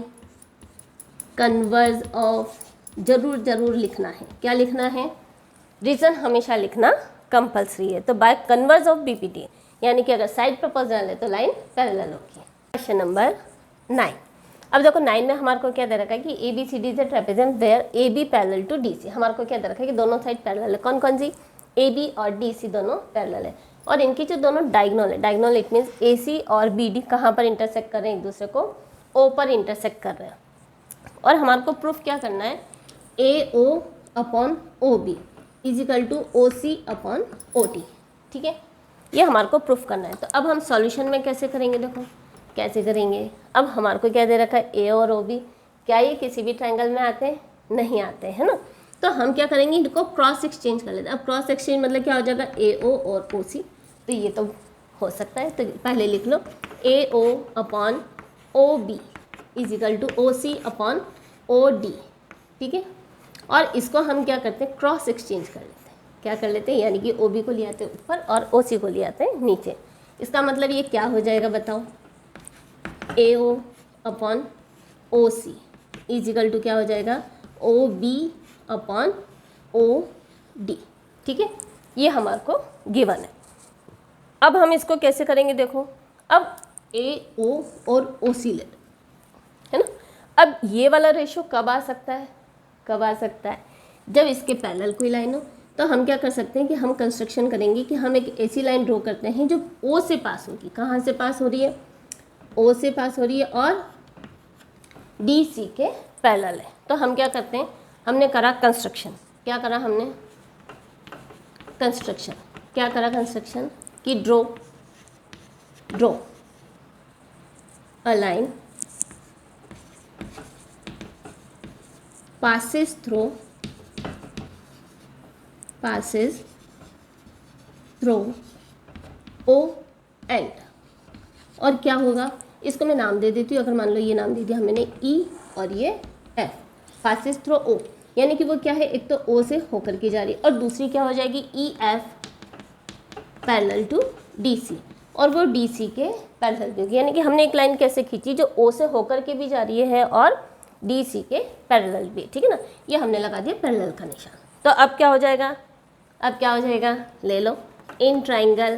कन्वर्ज ऑफ, ज़रूर लिखना है, क्या लिखना है, रीज़न हमेशा लिखना कंपलसरी है। तो बाय कन्वर्ज ऑफ बीपीटी, यानी कि अगर साइड प्रोपोर्शनल है तो लाइन पैरेलल होगी। Question number 9। अब देखो 9 में हमारे को क्या दे रखा है कि A B C D is a trapezium where A B parallel to D C. हमारे को क्या दे रखा है कि दोनों साइड पैरेलल है, कौन कौन सी, ए बी और डी सी दोनों पैरेलल है, और इनकी जो दोनों डायगोनल है, diagonal it means A C और बी डी कहाँ पर इंटरसेक्ट कर रहे हैं, एक दूसरे को ओ पर इंटरसेक्ट कर रहे हैं। और हमारे को प्रूफ क्या करना है, A O upon O B is equal to O C upon O T. ठीक है, ये हमारे को प्रूफ करना है। तो अब हम सॉल्यूशन में कैसे करेंगे, देखो कैसे करेंगे। अब हमारे को क्या दे रखा है, ए और ओ बी, क्या ये किसी भी ट्रायंगल में आते हैं, नहीं आते हैं ना। तो हम क्या करेंगे, इनको क्रॉस एक्सचेंज कर लेते हैं। अब क्रॉस एक्सचेंज मतलब क्या हो जाएगा, ए ओ और ओ सी, तो ये तो हो सकता है, तो पहले लिख लो A O upon O B is equal to O C upon O D. ठीक है। और इसको हम क्या करते हैं, क्रॉस एक्सचेंज कर लेते हैं। क्या कर लेते हैं, यानी कि ओ बी को ले आते हैं ऊपर और ओ सी को ले आते हैं नीचे। इसका मतलब ये क्या हो जाएगा बताओ, A O upon O C is equal to क्या हो जाएगा, O B upon O D. ठीक है, ये हमारे को गिवन है। अब हम इसको कैसे करेंगे, देखो अब ए ओ और ओ सी ले है ना। अब ये वाला रेशो कब आ सकता है, कब आ सकता है, जब इसके पैरेलल कोई लाइन हो। तो हम क्या कर सकते हैं कि हम कंस्ट्रक्शन करेंगे कि हम एक ऐसी लाइन ड्रॉ करते हैं जो ओ से पास होगी। कहाँ से पास हो रही है, ओ से पास हो रही है और डी सी के पैरेलल है। तो हम क्या करते हैं, हमने करा कंस्ट्रक्शन, क्या करा हमने कंस्ट्रक्शन, क्या करा कंस्ट्रक्शन कि draw a line passes through O and, और क्या होगा, इसको मैं नाम दे देती हूँ। अगर मान लो ये नाम दे दिया हमने E और ये F, पासिस थ्रू O, यानी कि वो क्या है, एक तो O से होकर के जा रही है और दूसरी क्या हो जाएगी EF पैरेलल टू DC, और वो DC के पैरेलल भी होगी। यानी कि हमने एक लाइन कैसे खींची जो O से होकर के भी जा रही है और DC के पैरेलल भी, ठीक है ना। ये हमने लगा दिया पैरेलल का निशान। तो अब क्या हो जाएगा, अब क्या हो जाएगा, ले लो इन ट्राइंगल,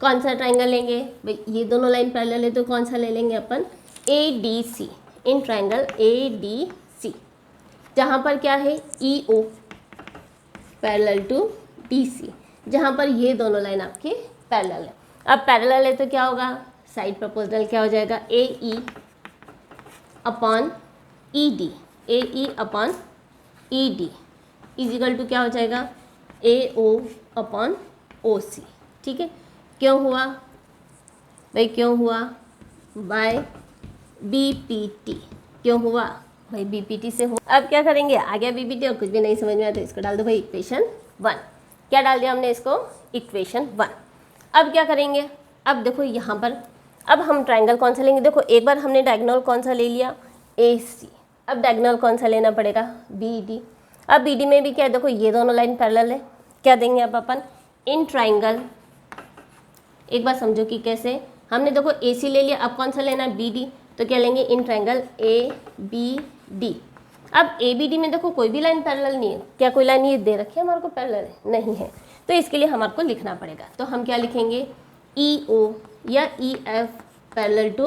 कौन सा ट्राइंगल लेंगे भाई, ये दोनों लाइन पैरेलल है तो कौन सा ले लेंगे अपन, ADC, इन ट्राइंगल ADC, जहाँ पर क्या है EO पैरेलल टू DC, जहाँ पर ये दोनों लाइन आपके पैरेलल है। अब पैरेलल है तो क्या होगा, साइड प्रोपोर्शनल क्या हो जाएगा, AE upon ED, AE upon ED equal to क्या हो जाएगा, AO अपॉन OC। ठीक है, क्यों हुआ भाई, क्यों हुआ, बाय BPT, क्यों हुआ भाई, BPT से हुआ। अब क्या करेंगे, आ गया BPT और कुछ भी नहीं समझ में आया तो इसको डाल दो भाई इक्वेशन 1। क्या डाल दिया हमने इसको, इक्वेशन 1। अब क्या करेंगे, अब देखो यहाँ पर अब हम ट्राइंगल कौन सा लेंगे, देखो एक बार हमने डायगोनल कौन सा ले लिया AC, अब डायगोनल कौन सा लेना पड़ेगा BD। अब BD में भी क्या है, देखो ये दोनों लाइन पैरेलल है, क्या देंगे अब अपन, इन ट्राइंगल, एक बार समझो कि कैसे, हमने देखो AC ले लिया, अब कौन सा लेना है BD, तो क्या लेंगे इन ट्राइंगल ABD। अब ABD में देखो कोई भी लाइन पैरेलल नहीं है, क्या कोई लाइन ये दे रखी है हमारे को पैरेलल है, नहीं है, तो इसके लिए हमारे को लिखना पड़ेगा। तो हम क्या लिखेंगे, EO या EF पैरेलल टू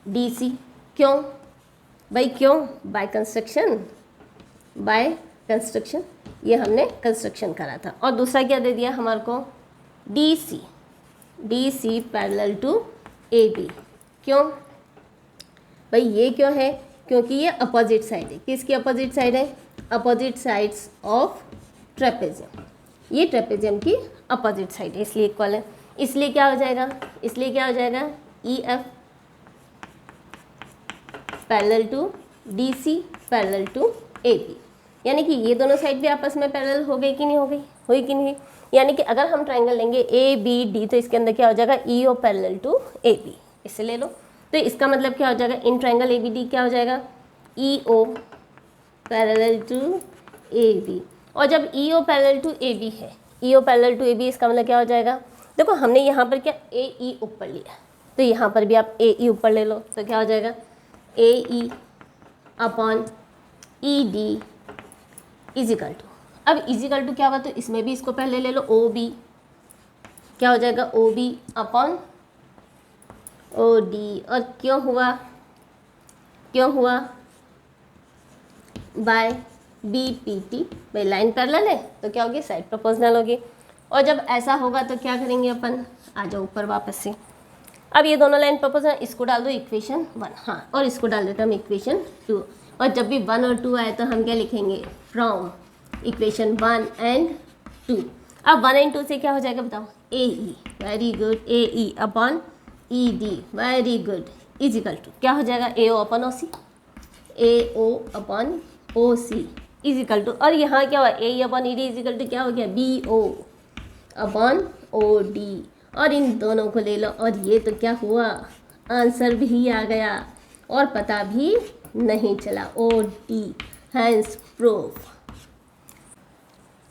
DC। क्यों भाई, क्यों, बाय कंस्ट्रक्शन, बाय कंस्ट्रक्शन, ये हमने कंस्ट्रक्शन करा था। और दूसरा क्या दे दिया हमारे को, DC पैरेलल टू AB। क्यों भाई, ये क्यों है, क्योंकि ये अपोजिट साइड है, किसकी अपोजिट साइड है, अपोजिट साइड्स ऑफ ट्रेपेजियम, ये ट्रेपेजियम की अपोजिट साइड है, इसलिए इक्वल है। इसलिए क्या हो जाएगा, इसलिए क्या हो जाएगा, EF parallel to DC parallel to AB, यानी कि ये दोनों साइड भी आपस में पैरेलल हो गई कि नहीं हो गई, हुई कि नहीं। यानी कि अगर हम ट्राइंगल लेंगे ABD तो इसके अंदर क्या हो जाएगा, EO पैरेलल टू AB, इसे ले लो। तो इसका मतलब क्या हो जाएगा, इन ट्राइंगल ABD क्या हो जाएगा, EO पैरेलल टू AB। और जब EO पैरेलल टू AB है, EO पैरेलल टू AB, इसका मतलब क्या हो जाएगा, देखो हमने यहाँ पर क्या AE ऊपर लिया, तो यहाँ पर भी आप AE ऊपर ले लो, तो क्या हो जाएगा AE upon ED equal to, अब इजिकल टू क्या होगा, तो इसमें भी इसको पहले ले लो OB, क्या हो जाएगा OB अपॉन OD। और क्यों हुआ, क्यों हुआ, बाय BPT, भाई लाइन पैरेलल है तो क्या होगी, साइड प्रोपोर्शनल होगी। और जब ऐसा होगा तो क्या करेंगे अपन, आ जाओ ऊपर वापस से। अब ये दोनों लाइन प्रोपोर्शनल, इसको डाल दो इक्वेशन 1, हाँ, और इसको डाल देते हम इक्वेशन 2। और जब भी 1 और 2 आए तो हम क्या लिखेंगे, फ्रॉम इक्वेशन 1 एंड 2। अब 1 एंड 2 से क्या हो जाएगा बताओ, AE, very good, AE upon ED, very good, equal to क्या हो जाएगा, AO upon OC, AO upon OC equal to, और यहाँ क्या हुआ, AE upon ED equal to क्या हो गया, BO अपॉन OD। और इन दोनों को ले लो, और ये तो क्या हुआ, आंसर भी आ गया और पता भी नहीं चला, OD hence prove.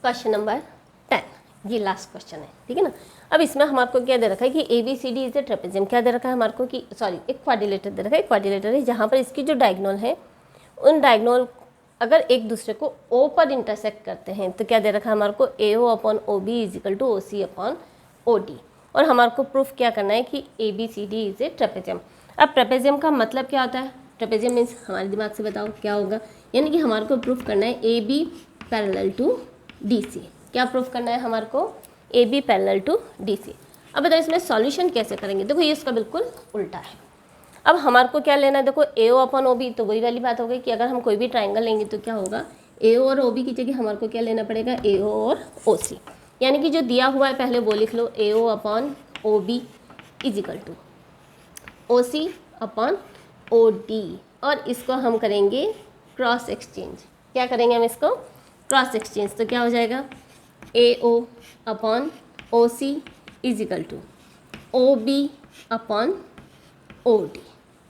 Question number 10, ये लास्ट क्वेश्चन है, ठीक है ना। अब इसमें हमारे को क्या दे रखा है कि ABCD इज ए ट्रेपेजियम, क्या दे रखा है हमारे को कि सॉरी एक क्वाड्रिलेटर दे रखा है। क्वाड्रिलेटर है जहाँ पर इसकी जो डायगोनल है उन डायगोनल अगर एक दूसरे को O पर इंटरसेक्ट करते हैं तो क्या दे रखा है हमारे को AO upon OB is equal to OC upon OD। और हमारे को प्रूफ क्या करना है कि ABCD इज ए ट्रेपेजियम। अब ट्रेपेजियम का मतलब क्या होता है? ट्रेपेजियम मीन्स हमारे दिमाग से बताओ क्या होगा, यानी कि हमारे को प्रूफ करना है AB पैरेलल टू DC। क्या प्रूफ करना है हमारे को? AB parallel to DC। अब बताओ इसमें सॉल्यूशन कैसे करेंगे? देखो ये इसका बिल्कुल उल्टा है। अब हमारे को क्या लेना है? देखो AO अपॉन OB, तो वही वाली बात हो गई कि अगर हम कोई भी ट्राइंगल लेंगे तो क्या होगा, AO और OB की जगह हमारे को क्या लेना पड़ेगा? AO और OC। यानी कि जो दिया हुआ है पहले वो लिख लो, AO upon OB is equal to OC upon OD, और इसको हम करेंगे क्रॉस एक्सचेंज। क्या करेंगे हम इसको? Cross exchange. तो क्या हो जाएगा? AO upon OC is equal to OB upon OD,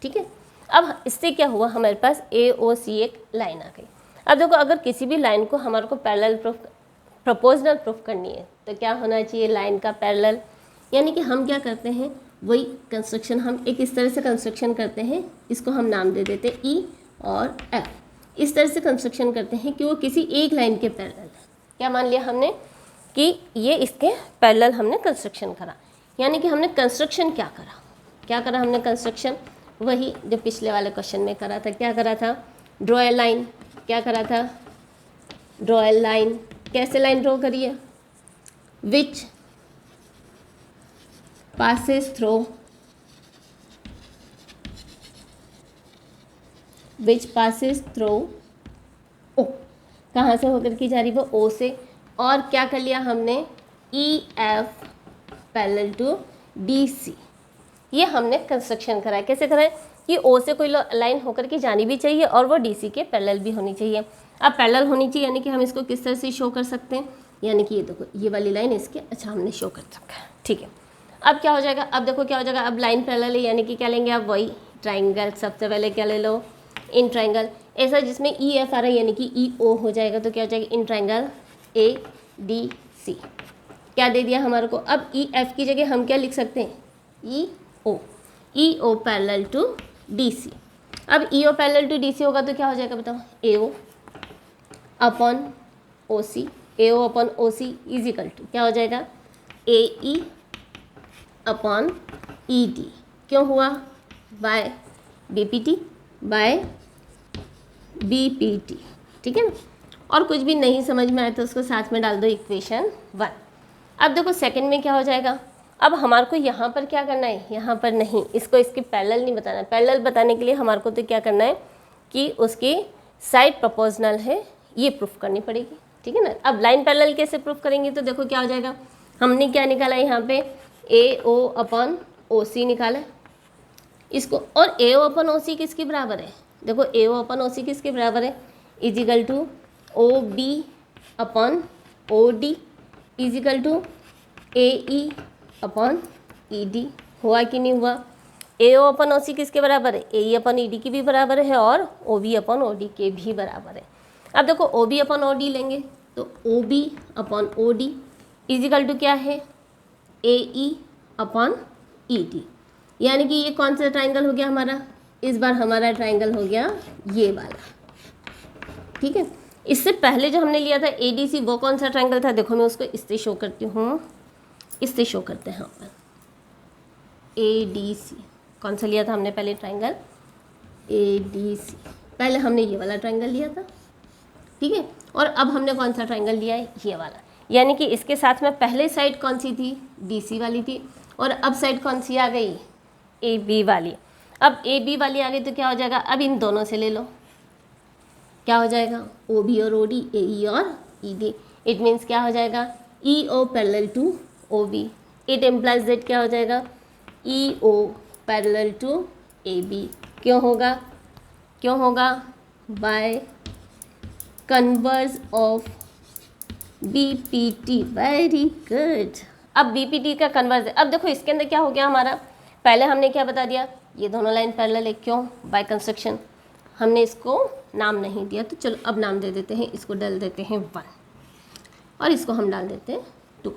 ठीक है। अब इससे क्या हुआ, हमारे पास AOC एक लाइन आ गई। अब देखो अगर किसी भी लाइन को हमारे को पैरेलल प्रोपोर्शनल प्रूफ करनी है तो क्या होना चाहिए? लाइन का पैरेलल। यानी कि हम क्या करते हैं, वही कंस्ट्रक्शन हम एक इस तरह से कंस्ट्रक्शन करते हैं, इसको हम नाम दे देते हैं E और F। इस तरह से कंस्ट्रक्शन करते हैं कि वो किसी एक लाइन के पैरेलल है। क्या मान लिया हमने कि ये इसके पैरेलल हमने कंस्ट्रक्शन करा। यानी कि हमने कंस्ट्रक्शन क्या करा हमने कंस्ट्रक्शन वही जो पिछले वाले क्वेश्चन में करा था। क्या करा था? Draw a line. क्या करा था? Draw a line. कैसे लाइन ड्रॉ करी है? Which passes through O. कहाँ से होकर की जा रही? वो O से। और क्या कर लिया हमने? EF parallel to DC। ये हमने कंस्ट्रक्शन करा है। कैसे करा है कि O से कोई लाइन होकर के जानी भी चाहिए और वो DC के पैरेलल भी होनी चाहिए। अब पैरेलल होनी चाहिए यानी कि हम इसको किस तरह से शो कर सकते हैं? यानी कि ये देखो ये वाली लाइन इसके अच्छा हमने शो कर सकते हैं, ठीक है। अब क्या हो जाएगा? अब देखो क्या हो जाएगा, अब लाइन पैरेलल है यानी कि क्या लेंगे? अब वही ट्राइंगल। सबसे पहले क्या ले लो? इन ट्राइंगल ऐसा जिसमें EF आ रहा है यानी कि EO हो जाएगा। तो क्या हो जाएगा? In triangle ADC। क्या दे दिया हमारे को? अब EF की जगह हम क्या लिख सकते हैं? EO parallel to DC। अब EO पैरेलल टू DC होगा तो क्या हो जाएगा बताओ? AO upon OC। AO upon OC is equal to क्या हो जाएगा? AE upon ED। क्यों हुआ? बाय BPT बाय BPT, ठीक है ना। और कुछ भी नहीं समझ में आए तो उसको साथ में डाल दो इक्वेशन 1। अब देखो सेकंड में क्या हो जाएगा? अब हमारे को यहाँ पर क्या करना है? यहाँ पर नहीं, इसको इसके पैरेलल नहीं बताना। पैरेलल बताने के लिए हमारे को तो क्या करना है कि उसकी साइड प्रोपोर्शनल है, ये प्रूफ करनी पड़ेगी, ठीक है ना। अब लाइन पैरेलल कैसे प्रूफ करेंगे? तो देखो क्या हो जाएगा, हमने क्या निकाला यहाँ पे? AO अपॉन OC निकाला इसको। और AO अपॉन OC किसके बराबर है? देखो AO अपॉन OC किसके बराबर है? Is equal to OB upon OD is equal to AE upon ED। हुआ कि नहीं हुआ? AO अपॉन OC किसके बराबर है? AE अपॉन ED की भी बराबर है और OB अपॉन OD के भी बराबर है। अब देखो OB अपॉन OD लेंगे तो OB upon OD is equal to क्या है? AE upon ED। यानी कि ये कौन सा ट्राइंगल हो गया हमारा? इस बार हमारा ट्राइंगल हो गया ये वाला, ठीक है। इससे पहले जो हमने लिया था ADC वो कौन सा ट्राइंगल था? देखो मैं उसको इससे शो करती हूँ, इससे शो करते हैं अपन। ADC कौन सा लिया था हमने पहले ट्राइंगल? ADC। पहले हमने ये वाला ट्राइंगल लिया था, ठीक है। और अब हमने कौन सा ट्राइंगल लिया है? ये वाला। यानी कि इसके साथ में पहले साइड कौन सी थी? DC वाली थी। और अब साइड कौन सी आ गई? AB वाली। अब AB वाली आ गई तो क्या हो जाएगा? अब इन दोनों से ले लो, क्या हो जाएगा? OB और OD, AE और ED। इट मीन्स क्या हो जाएगा? EO parallel to OB। It implies that क्या हो जाएगा? EO parallel to AB। क्यों होगा? क्यों होगा? By converse of BPT। Very good. अब BPT का कन्वर्स है। अब देखो इसके अंदर क्या हो गया हमारा? पहले हमने क्या बता दिया? ये दोनों लाइन पैरेलल है। क्यों? By construction. हमने इसको नाम नहीं दिया, तो चलो अब नाम दे देते हैं, इसको डाल देते हैं 1 और इसको हम डाल देते हैं 2।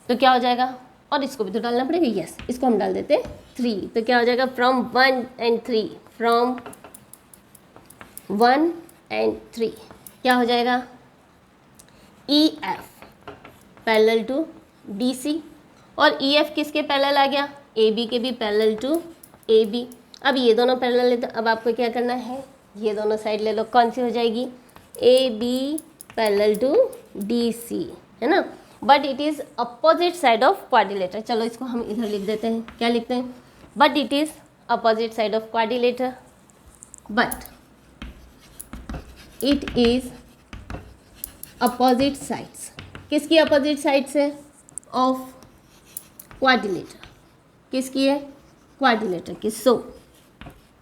तो क्या हो जाएगा, और इसको भी तो डालना पड़ेगा, यस, इसको हम डाल देते हैं 3। तो क्या हो जाएगा, फ्रॉम 1 and 3, फ्रॉम 1 and 3 क्या हो जाएगा, EF पैरेलल टू DC, और EF किसके पैरेलल आ गया, AB के भी पैरेलल टू AB। अब ये दोनों पैरेलल है, तो अब आपको क्या करना है, ये दोनों साइड ले लो, कौन सी हो जाएगी, AB पैरेलल टू DC, है ना, but it is opposite side of quadrilateral. चलो इसको हम इधर लिख देते हैं, क्या लिखते हैं, but it is opposite side of quadrilateral, but it is opposite sides, किसकी अपोजिट साइड्स है, ऑफ क्वाड्रिलेटर, किसकी है, क्वाड्रिलेटर की। सो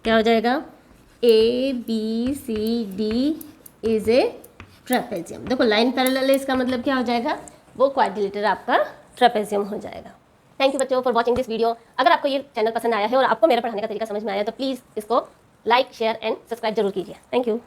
क्या हो जाएगा, ABCD इज ए ट्रेपेजियम। देखो लाइन पैरेलल है, इसका मतलब क्या हो जाएगा, वो क्वाड्रिलेटर आपका ट्रेपेजियम हो जाएगा। थैंक यू बच्चों फॉर वॉचिंग दिस वीडियो। अगर आपको ये चैनल पसंद आया है और आपको मेरा पढ़ाने का तरीका समझ में आया तो प्लीज़ इसको लाइक, शेयर एंड सब्सक्राइब जरूर कीजिए। Thank you.